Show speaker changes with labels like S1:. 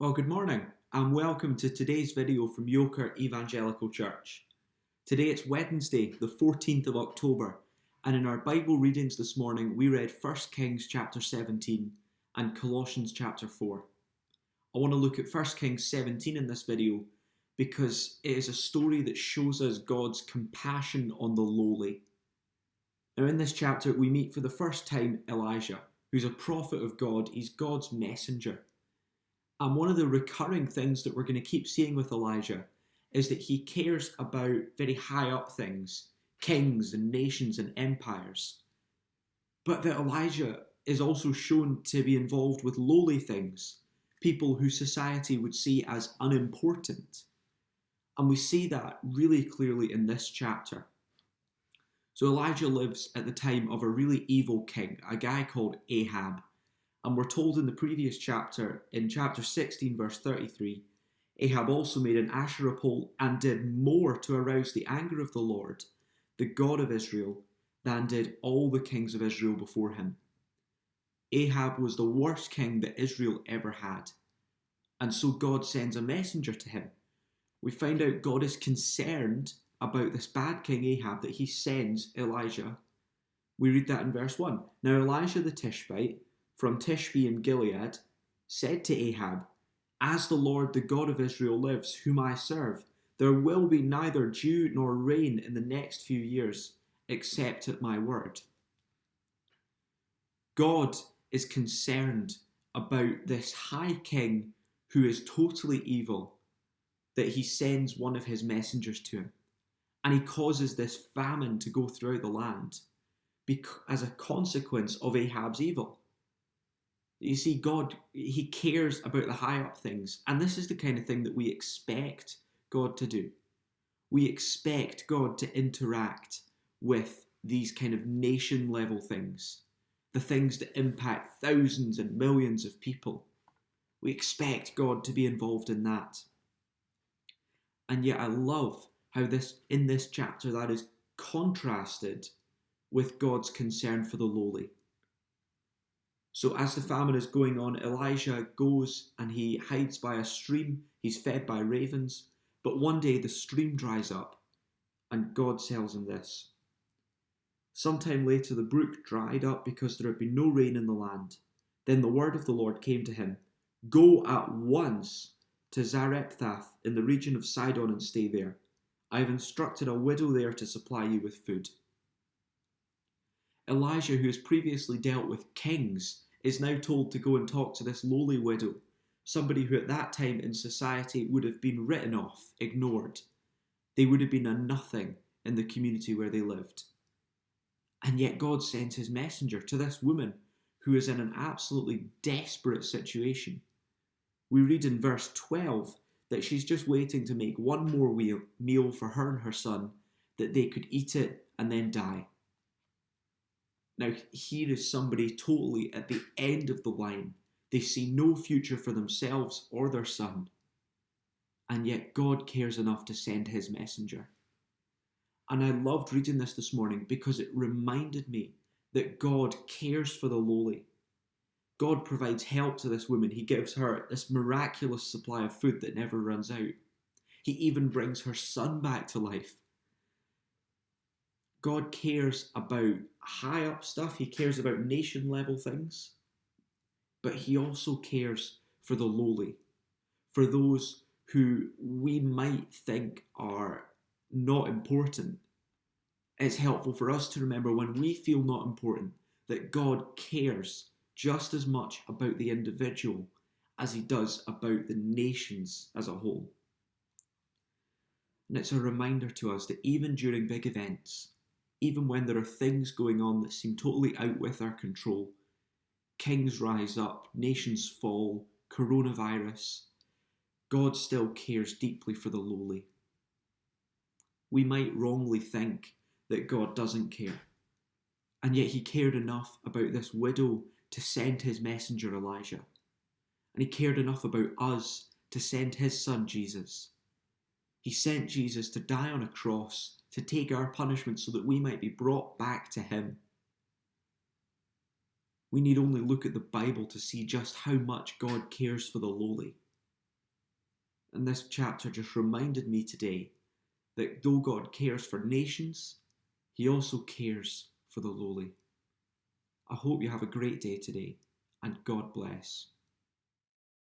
S1: Well, good morning and welcome to today's video from Yoker Evangelical Church. Today it's Wednesday, the 14th of October, and in our Bible readings this morning we read 1 Kings chapter 17 and Colossians chapter 4. I want to look at 1 Kings 17 in this video because it is a story that shows us God's compassion on the lowly. Now in this chapter we meet for the first time Elijah, who's a prophet of God. He's God's messenger. And one of the recurring things that we're going to keep seeing with Elijah is that he cares about very high up things, kings and nations and empires. But that Elijah is also shown to be involved with lowly things, people who society would see as unimportant. And we see that really clearly in this chapter. So Elijah lives at the time of a really evil king, a guy called Ahab. And we're told in the previous chapter, in chapter 16, verse 33, Ahab also made an Asherah pole and did more to arouse the anger of the Lord, the God of Israel, than did all the kings of Israel before him. Ahab was the worst king that Israel ever had. And so God sends a messenger to him. We find out God is concerned about this bad king Ahab, that he sends Elijah. We read that in verse 1. Now Elijah the Tishbite, from Tishbe in Gilead, said to Ahab, "As the Lord, the God of Israel lives, whom I serve, there will be neither dew nor rain in the next few years, except at my word." God is concerned about this high king who is totally evil, that he sends one of his messengers to him. And he causes this famine to go throughout the land as a consequence of Ahab's evil. You see, God, he cares about the high up things. And this is the kind of thing that we expect God to do. We expect God to interact with these kind of nation level things, the things that impact thousands and millions of people. We expect God to be involved in that. And yet I love how in this chapter that is contrasted with God's concern for the lowly. So as the famine is going on, Elijah goes and he hides by a stream. He's fed by ravens. But one day the stream dries up and God tells him this. Sometime later the brook dried up because there had been no rain in the land. Then the word of the Lord came to him. Go at once to Zarephath in the region of Sidon and stay there. I have instructed a widow there to supply you with food. Elijah, who has previously dealt with kings, is now told to go and talk to this lowly widow, somebody who at that time in society would have been written off, ignored. They would have been a nothing in the community where they lived. And yet God sends his messenger to this woman who is in an absolutely desperate situation. We read in verse 12 that she's just waiting to make one more meal for her and her son, that they could eat it and then die. Now, here is somebody totally at the end of the line. They see no future for themselves or their son. And yet God cares enough to send his messenger. And I loved reading this morning because it reminded me that God cares for the lowly. God provides help to this woman. He gives her this miraculous supply of food that never runs out. He even brings her son back to life. God cares about high up stuff. He cares about nation level things. But he also cares for the lowly, for those who we might think are not important. It's helpful for us to remember when we feel not important that God cares just as much about the individual as he does about the nations as a whole. And it's a reminder to us that even during big events, even when there are things going on that seem totally out with our control, kings rise up, nations fall, coronavirus, God still cares deeply for the lowly. We might wrongly think that God doesn't care, and yet he cared enough about this widow to send his messenger Elijah, and he cared enough about us to send his son Jesus. He sent Jesus to die on a cross, to take our punishment so that we might be brought back to him. We need only look at the Bible to see just how much God cares for the lowly. And this chapter just reminded me today that though God cares for nations, he also cares for the lowly. I hope you have a great day today, and God bless.